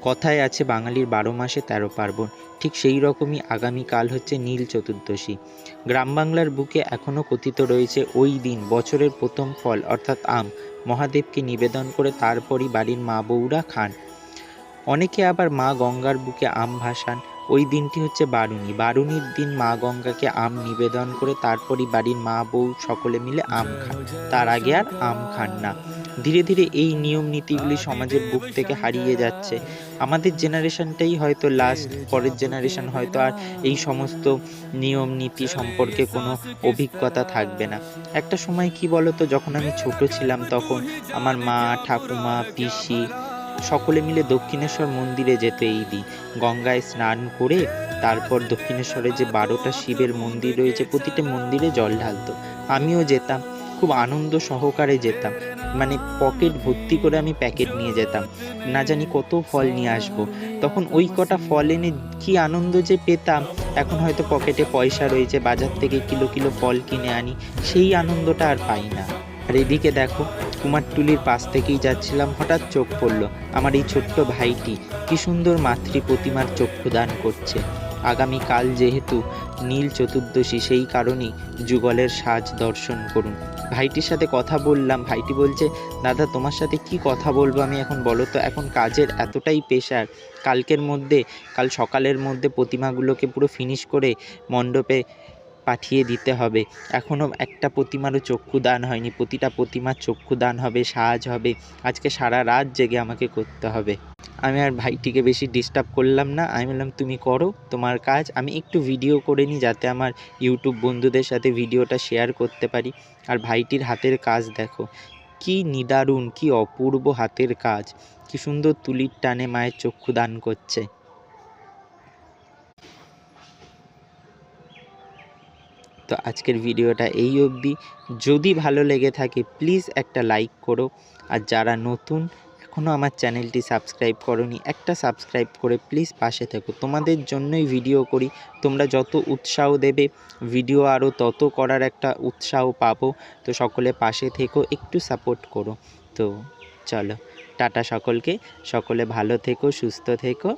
কথায় আছে বাঙালির ১২ মাসে ১৩ পার্বণ, ঠিক সেই রকমই আগামীকাল হচ্ছে নীল চতুর্দশী। গ্রাম বাংলার বুকে এখনও কথিত রয়েছে ওই দিন বছরের প্রথম ফল অর্থাৎ আম মহাদেবকে নিবেদন করে তারপরই বাড়ির মা বউরা খান। অনেকে আবার মা গঙ্গার বুকে আম ভাসান। ওই দিনটি হচ্ছে বারুণী। বারুণীর দিন মা গঙ্গাকে আম নিবেদন করে তারপরই বাড়ির মা বউ সকলে মিলে আম খান, তার আগে আর আম খান না। ধীরে ধীরে এই নিয়ম নীতিগুলি সমাজের বুক থেকে হারিয়ে যাচ্ছে। আমাদের জেনারেশনটাই হয়তো লাস্ট, পরের জেনারেশন হয়তো আর এই সমস্ত নিয়ম নীতি সম্পর্কে কোনো অভিজ্ঞতা থাকবে না। একটা সময় কি বলতো, যখন আমি ছোট ছিলাম তখন আমার মা, ঠাকুমা, পিসি সকলে মিলে দক্ষিণেশ্বর মন্দিরে যেত এই দিন। গঙ্গায় স্নান করে তারপর দক্ষিণেশ্বরে যে ১২টা শিবের মন্দির রয়েছে প্রতিটা মন্দিরে জল ঢালতো। আমিও যেতাম, খুব আনন্দ সহকারে যেতাম। মানে পকেট ভর্তি করে আমি প্যাকেট নিয়ে যেতাম, না জানি কত ফল নিয়ে আসবো। তখন ওই কটা ফল এনে কি আনন্দ যে পেতাম। এখন হয়তো পকেটে পয়সা রয়েছে, বাজার থেকে কিলো কিলো ফল কিনে আনি, সেই আনন্দটা আর পাই না। আর এদিকে দেখো, কুমারটুলির পাশ থেকেই যাচ্ছিলাম, হঠাৎ চোখ পড়লো আমার এই ছোট্ট ভাইটি কি সুন্দর মাতৃ প্রতিমার চক্ষুদান করছে। আগামীকাল যেহেতু নীল চতুর্দশী, সেই কারণেই যুগলের সাজ দর্শন করুন। ভাইটির সাথে কথা বললাম, ভাইটি বলছে, দাদা তোমার সাথে কি কথা বলবো আমি এখন, বলো তো, এখন কাজের এতটাই প্রেশার, কাল সকালের মধ্যে প্রতিমাগুলোকে পুরো ফিনিশ করে মণ্ডপে পাঠিয়ে দিতে হবে। এখনও একটা প্রতিমারও চক্ষুদান হয়নি, প্রতিটা প্রতিমার চক্ষুদান হবে, সাজ হবে, আজকে সারা রাত জেগে আমাকে করতে হবে। আমি আর ভাইটিকে বেশি ডিস্টার্ব করলাম না। আমি বললাম তুমি করো তোমার কাজ, আমি একটু ভিডিও করে নিই যাতে আমার ইউটিউব বন্ধুদের সাথে ভিডিওটা শেয়ার করতে পারি। আর ভাইটির হাতের কাজ দেখো, কি নিদারুণ, কি অপূর্ব হাতের কাজ, কি সুন্দর তুলির টানে মায়ের চক্ষুদান করছে। তো আজকের ভিডিওটা এই অবধি। যদি ভালো লেগে থাকে প্লিজ একটা লাইক করো, আর যারা নতুন এখনও আমার চ্যানেলটি সাবস্ক্রাইব করোনি, একটা সাবস্ক্রাইব করে প্লিজ পাশে থেকো। তোমাদের জন্যই ভিডিও করি, তোমরা যত উৎসাহ দেবে ভিডিও আরও তত করার একটা উৎসাহ পাবো। তো সকলে পাশে থেকো, একটু সাপোর্ট করো। তো চলো, টাটা সকলকে, সকলে ভালো থেকো, সুস্থ থেকো।